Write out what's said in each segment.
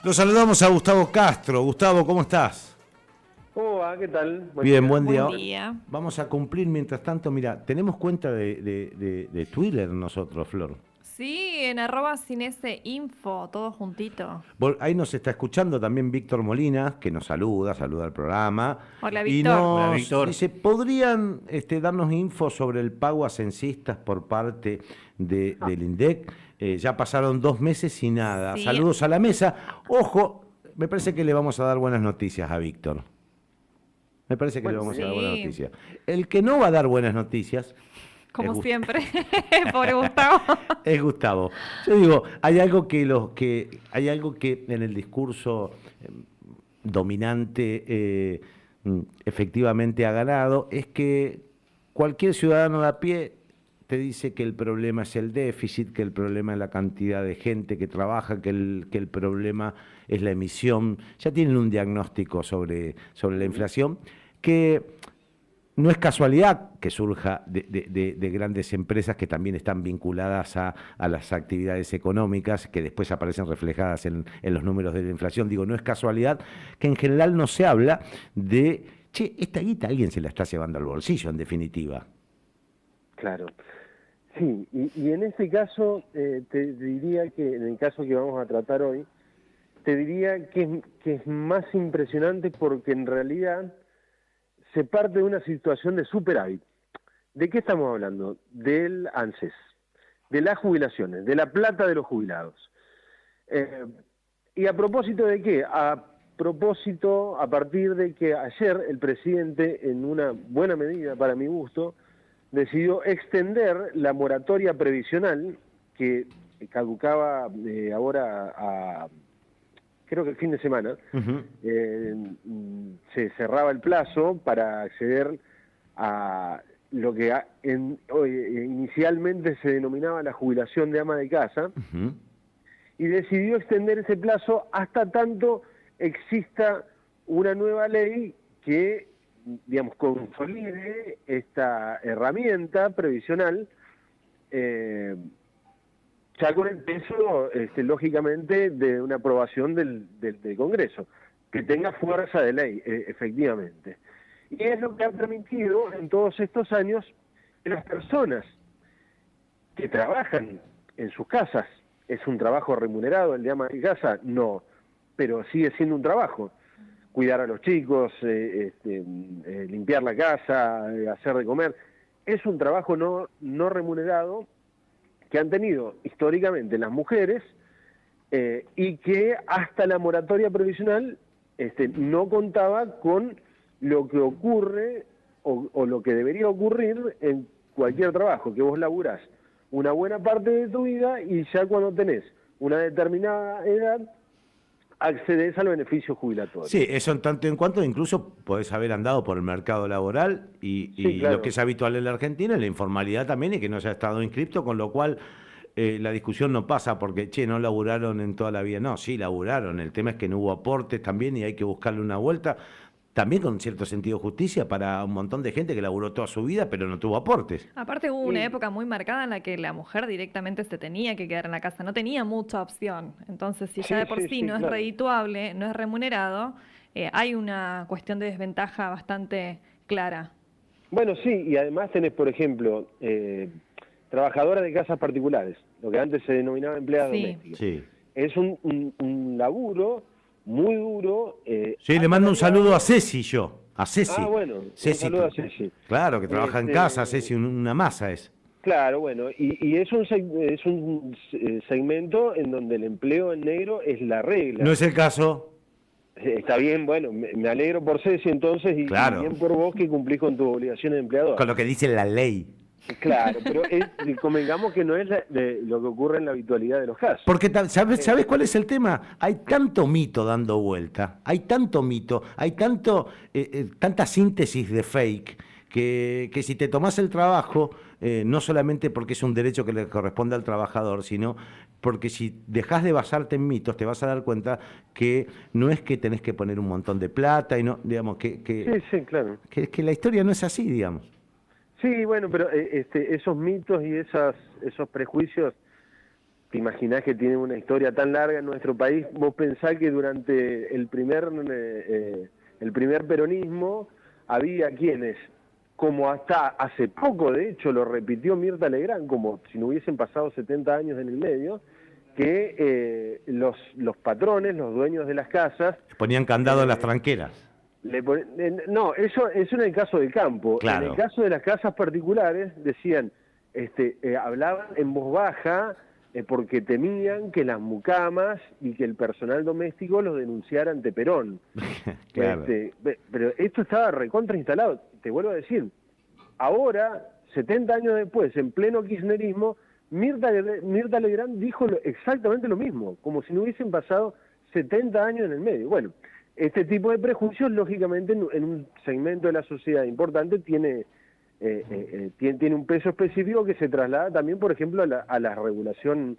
Lo saludamos a Gustavo Castro. Gustavo, ¿cómo estás? ¿Cómo va? ¿Qué tal? Bien, buen día. Buen día. Vamos a cumplir, mientras tanto, mira, tenemos cuenta de Twitter nosotros, Flor. Sí, en @sinese.info, todo juntito. Ahí nos está escuchando también Víctor Molina, que nos saluda al programa. Hola, Y Víctor. nos Hola, Víctor. dice, ¿podrían darnos info sobre el pago a censistas por parte del INDEC? Ya pasaron 2 meses y nada. Sí. Saludos a la mesa. Ojo, me parece que le vamos a dar buenas noticias a Víctor. Me parece que le vamos a dar buenas sí. noticias. El que no va a dar buenas noticias Como es siempre. Pobre Gustavo. es Gustavo. Yo digo, hay algo que en el discurso dominante efectivamente ha ganado, es que cualquier ciudadano de a pie te dice que el problema es el déficit, que el problema es la cantidad de gente que trabaja, que el problema es la emisión. Ya tienen un diagnóstico sobre la inflación, que no es casualidad que surja de grandes empresas que también están vinculadas a las actividades económicas, que después aparecen reflejadas en los números de la inflación. Digo, no es casualidad que en general no se habla de, esta guita alguien se la está llevando al bolsillo, en definitiva. Claro. Sí, y en este caso te diría que, en el caso que vamos a tratar hoy, te diría que es más impresionante porque en realidad se parte de una situación de superávit. ¿De qué estamos hablando? Del ANSES, de las jubilaciones, de la plata de los jubilados. ¿Y a propósito de qué? A partir de que ayer el presidente, en una buena medida para mi gusto, decidió extender la moratoria previsional que caducaba ahora creo que el fin de semana. Se cerraba el plazo para acceder a lo que inicialmente se denominaba la jubilación de ama de casa, y decidió extender ese plazo hasta tanto exista una nueva ley que, digamos, consolide esta herramienta previsional, ya con el peso, lógicamente, de una aprobación del Congreso, que tenga fuerza de ley, efectivamente. Y es lo que ha permitido en todos estos años que las personas que trabajan en sus casas, ¿es un trabajo remunerado el de ama de casa? No, pero sigue siendo un trabajo. Cuidar a los chicos, limpiar la casa, hacer de comer, es un trabajo no remunerado que han tenido históricamente las mujeres, y que hasta la moratoria provisional no contaba con lo que ocurre o lo que debería ocurrir en cualquier trabajo, que vos laburás una buena parte de tu vida y ya cuando tenés una determinada edad accedes al beneficio jubilatorio. Sí, eso en tanto en cuanto incluso podés haber andado por el mercado laboral y Sí, claro. Lo que es habitual en la Argentina es la informalidad también y que no haya estado inscripto, con lo cual la discusión no pasa porque, no laburaron en toda la vida. No, sí laburaron, el tema es que no hubo aportes también y hay que buscarle una vuelta, también con cierto sentido de justicia para un montón de gente que laburó toda su vida pero no tuvo aportes. Aparte hubo una época muy marcada en la que la mujer directamente se tenía que quedar en la casa, no tenía mucha opción. Entonces, si ya de por sí no es claro. redituable, no es remunerado, hay una cuestión de desventaja bastante clara. Bueno, sí, y además tenés, por ejemplo, trabajadoras de casas particulares, lo que antes se denominaba empleadas domésticas. Sí. Es un laburo muy duro. Sí, le mando un saludo a Ceci yo. A Ceci. Ah, bueno, Ceci, un saludo a Ceci. Claro, que trabaja en casa, Ceci, una masa es. Claro, bueno, y es un segmento en donde el empleo en negro es la regla. No es el caso. Está bien, bueno, me alegro por Ceci entonces, y Claro. bien por vos que cumplís con tu obligación de empleador. Con lo que dice la ley. Claro, pero convengamos que no es lo que ocurre en la habitualidad de los casos. Porque, ¿sabes cuál es el tema? Hay tanto mito dando vuelta, hay tanto mito, hay tanta síntesis de fake, que si te tomás el trabajo, no solamente porque es un derecho que le corresponde al trabajador, sino porque si dejás de basarte en mitos, te vas a dar cuenta que no es que tenés que poner un montón de plata, y no, digamos, Sí, claro. que la historia no es así, digamos. Sí, bueno, pero esos mitos y esos prejuicios te imaginás que tiene una historia tan larga en nuestro país. Vos pensás que durante el primer peronismo había quienes, como hasta hace poco, de hecho, lo repitió Mirta Legrand, como si no hubiesen pasado 70 años en el medio, que los patrones, los dueños de las casas... Ponían candado en las tranqueras. No, eso en el caso del campo. Claro. En el caso de las casas particulares, decían, hablaban en voz baja porque temían que las mucamas y que el personal doméstico los denunciara ante Perón. Claro. Pero esto estaba recontra instalado. Te vuelvo a decir, ahora, 70 años después, en pleno kirchnerismo, Mirta Legrand dijo exactamente lo mismo, como si no hubiesen pasado 70 años en el medio. Bueno, este tipo de prejuicios, lógicamente, en un segmento de la sociedad importante tiene un peso específico que se traslada también, por ejemplo, a la regulación,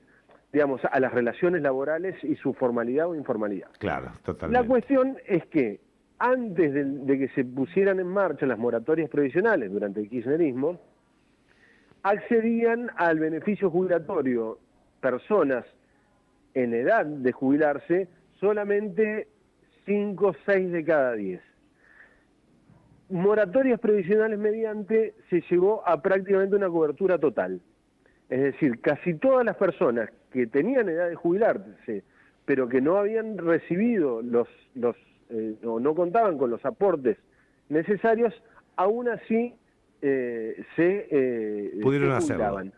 digamos, a las relaciones laborales y su formalidad o informalidad. Claro, totalmente. La cuestión es que antes de que se pusieran en marcha las moratorias previsionales durante el kirchnerismo, accedían al beneficio jubilatorio personas en edad de jubilarse solamente 5 o 6 de cada 10. Moratorias previsionales mediante se llegó a prácticamente una cobertura total. Es decir, casi todas las personas que tenían edad de jubilarse, pero que no habían recibido o no contaban con los aportes necesarios, aún así pudieron jubilaban. hacerlo.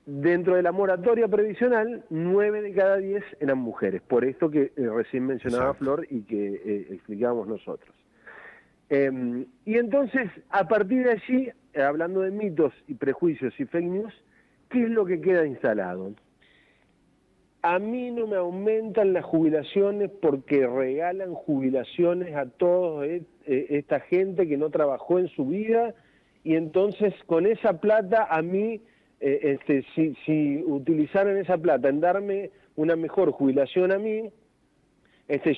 Dentro de la moratoria previsional, 9 de cada 10 eran mujeres, por esto que recién mencionaba Exacto. Flor y que explicábamos nosotros. Y entonces, a partir de allí, hablando de mitos y prejuicios y fake news, ¿qué es lo que queda instalado? A mí no me aumentan las jubilaciones porque regalan jubilaciones a toda esta gente que no trabajó en su vida, y entonces con esa plata a mí, si utilizaran esa plata en darme una mejor jubilación a mí,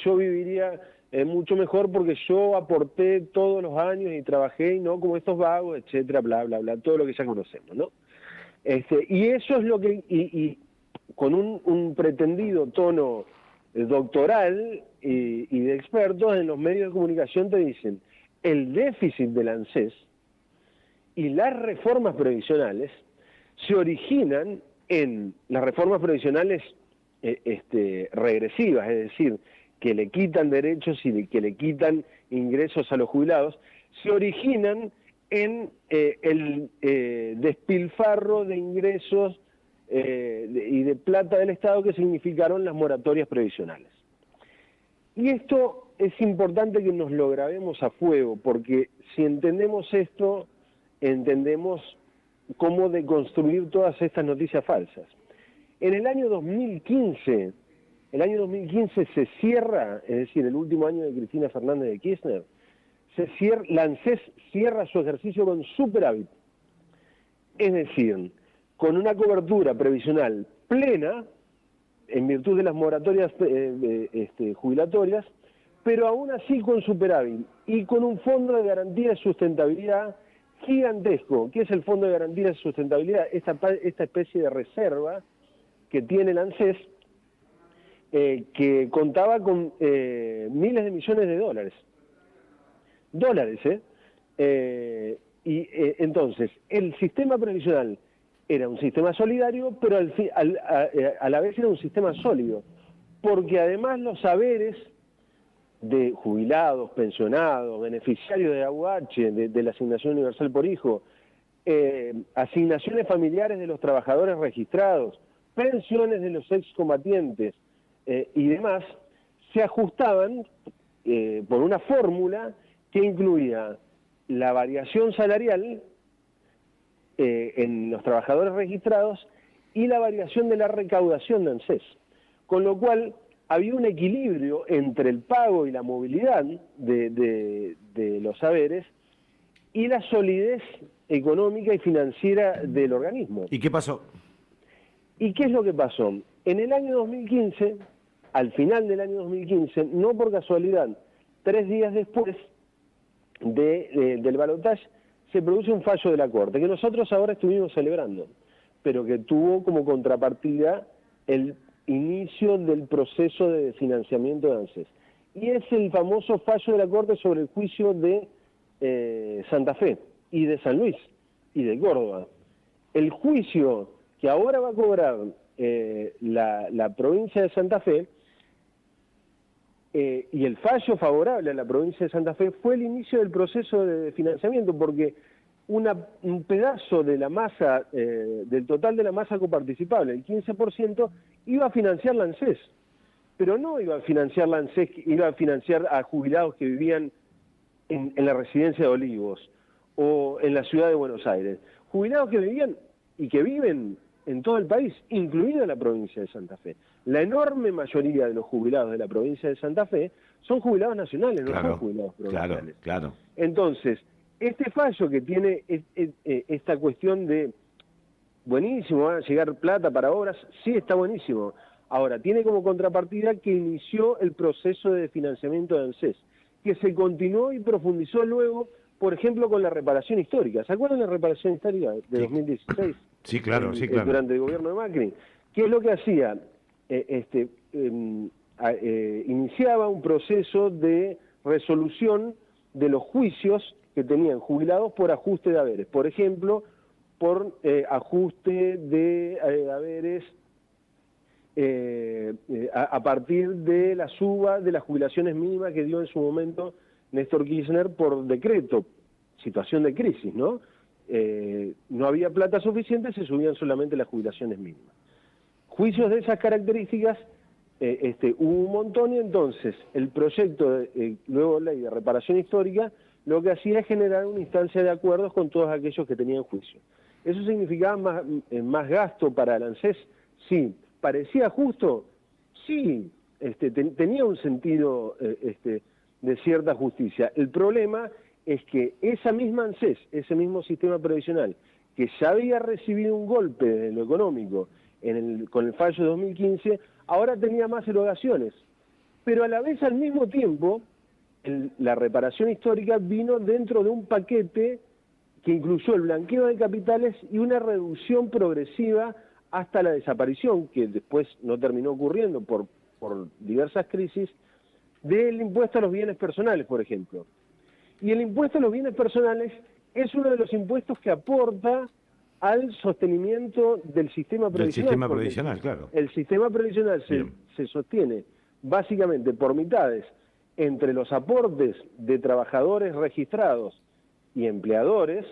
yo viviría mucho mejor porque yo aporté todos los años y trabajé, y no como estos vagos, etcétera, bla, bla, bla, todo lo que ya conocemos, ¿no? Y eso es lo que, y con un pretendido tono doctoral y de expertos en los medios de comunicación te dicen, el déficit del ANSES y las reformas previsionales se originan en las reformas previsionales regresivas, es decir, que le quitan derechos y que le quitan ingresos a los jubilados, se originan en el despilfarro de ingresos y de plata del Estado que significaron las moratorias previsionales. Y esto es importante que nos lo grabemos a fuego, porque si entendemos esto, entendemos cómo deconstruir todas estas noticias falsas. En el año 2015 se cierra, es decir, el último año de Cristina Fernández de Kirchner, la ANSES cierra su ejercicio con superávit, es decir, con una cobertura previsional plena, en virtud de las moratorias jubilatorias, pero aún así con superávit y con un fondo de garantía de sustentabilidad gigantesco. ¿Qué es el fondo de garantía de sustentabilidad? Esta especie de reserva que tiene el ANSES, que contaba con miles de millones de dólares. Entonces, el sistema previsional era un sistema solidario, pero a la vez era un sistema sólido, porque además los saberes de jubilados, pensionados, beneficiarios de AUH, de la asignación universal por hijo, asignaciones familiares de los trabajadores registrados, pensiones de los excombatientes y demás, se ajustaban por una fórmula que incluía la variación salarial en los trabajadores registrados y la variación de la recaudación de ANSES, con lo cual había un equilibrio entre el pago y la movilidad de los saberes y la solidez económica y financiera del organismo. ¿Y qué pasó? ¿Y qué es lo que pasó? En el año 2015, al final del año 2015, no por casualidad, 3 días después del balotaje, se produce un fallo de la Corte, que nosotros ahora estuvimos celebrando, pero que tuvo como contrapartida el inicio del proceso de financiamiento de ANSES. Y es el famoso fallo de la Corte sobre el juicio de Santa Fe y de San Luis y de Córdoba. El juicio que ahora va a cobrar la provincia de Santa Fe y el fallo favorable a la provincia de Santa Fe fue el inicio del proceso de financiamiento, porque un pedazo de la masa, del total de la masa coparticipable, el 15%, iba a financiar la ANSES, pero no iba a financiar la ANSES, iba a financiar a jubilados que vivían en la residencia de Olivos o en la ciudad de Buenos Aires, jubilados que vivían y que viven en todo el país, incluida la provincia de Santa Fe. La enorme mayoría de los jubilados de la provincia de Santa Fe son jubilados nacionales, no son jubilados provinciales. Claro. Entonces, este fallo que tiene esta cuestión de, buenísimo, va a llegar plata para obras, sí está buenísimo. Ahora, tiene como contrapartida que inició el proceso de financiamiento de ANSES, que se continuó y profundizó luego, por ejemplo, con la reparación histórica. ¿Se acuerdan de la reparación histórica de 2016? Sí, claro. Durante el gobierno de Macri. ¿Qué es lo que hacía? Iniciaba un proceso de resolución de los juicios que tenían jubilados por ajuste de haberes. Por ejemplo, por ajuste de haberes a partir de la suba de las jubilaciones mínimas que dio en su momento Néstor Kirchner por decreto, situación de crisis, ¿no? No había plata suficiente, se subían solamente las jubilaciones mínimas. Juicios de esas características hubo un montón, y entonces el proyecto, luego ley de reparación histórica, lo que hacía es generar una instancia de acuerdos con todos aquellos que tenían juicio. ¿Eso significaba más gasto para el ANSES? Sí. ¿Parecía justo? Sí. Tenía un sentido de cierta justicia. El problema es que esa misma ANSES, ese mismo sistema previsional, que ya había recibido un golpe de lo económico con el fallo de 2015, ahora tenía más erogaciones. Pero a la vez, al mismo tiempo, la reparación histórica vino dentro de un paquete que incluyó el blanqueo de capitales y una reducción progresiva hasta la desaparición, que después no terminó ocurriendo por diversas crisis, del impuesto a los bienes personales, por ejemplo. Y el impuesto a los bienes personales es uno de los impuestos que aporta al sostenimiento del sistema previsional. Del sistema previsional, claro. El sistema previsional se sostiene básicamente por mitades entre los aportes de trabajadores registrados y empleadores,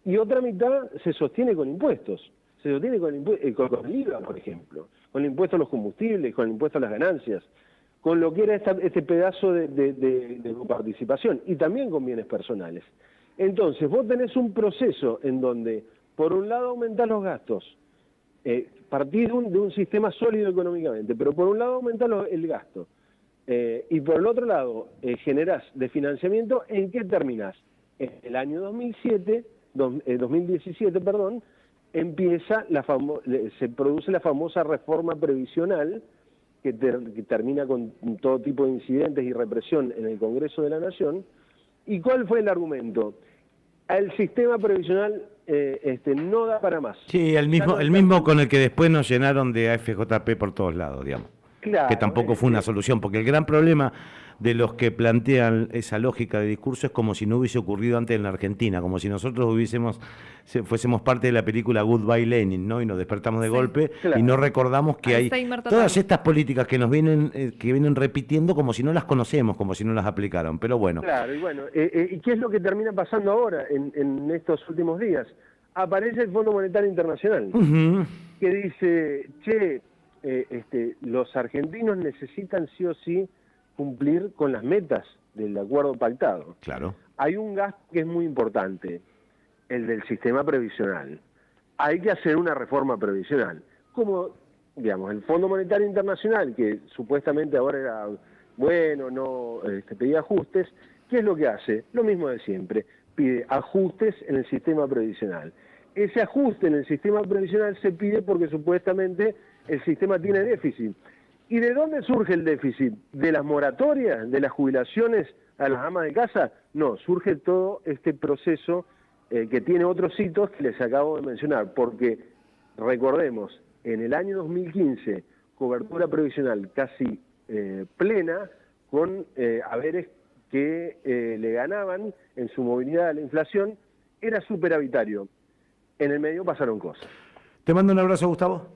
y otra mitad se sostiene con impuestos. Se sostiene con el IVA, por ejemplo, con el impuesto a los combustibles, con el impuesto a las ganancias, con lo que era este pedazo de participación, y también con bienes personales. Entonces, vos tenés un proceso en donde, por un lado, aumentás los gastos, partís de un sistema sólido económicamente, pero por un lado aumentás el gasto, y por el otro lado generás de financiamiento. ¿En qué terminás? En el año 2017, empieza se produce la famosa reforma previsional que termina con todo tipo de incidentes y represión en el Congreso de la Nación. ¿Y cuál fue el argumento? El sistema previsional no da para más. Sí, el mismo con el que después nos llenaron de AFJP por todos lados, digamos. Claro, que tampoco fue una solución, porque el gran problema de los que plantean esa lógica de discurso es como si no hubiese ocurrido antes en la Argentina, como si nosotros fuésemos parte de la película Goodbye Lenin, ¿no? Y nos despertamos de golpe, claro, y no recordamos que hay todas estas políticas que vienen repitiendo como si no las conocemos, como si no las aplicaron, pero bueno. Claro, y bueno, ¿y qué es lo que termina pasando ahora en estos últimos días? Aparece el Fondo Monetario Internacional, que dice, los argentinos necesitan sí o sí cumplir con las metas del acuerdo pactado. Claro. Hay un gasto que es muy importante, el del sistema previsional. Hay que hacer una reforma previsional. Como, digamos, el Fondo Monetario Internacional, que supuestamente ahora era bueno, no pedía ajustes, ¿qué es lo que hace? Lo mismo de siempre, pide ajustes en el sistema previsional. Ese ajuste en el sistema previsional se pide porque supuestamente el sistema tiene déficit. ¿Y de dónde surge el déficit? ¿De las moratorias? ¿De las jubilaciones a las amas de casa? No, surge todo este proceso que tiene otros hitos que les acabo de mencionar, porque recordemos, en el año 2015 cobertura previsional casi plena, con haberes que le ganaban en su movilidad a la inflación, era superavitario. En el medio pasaron cosas. Te mando un abrazo, Gustavo.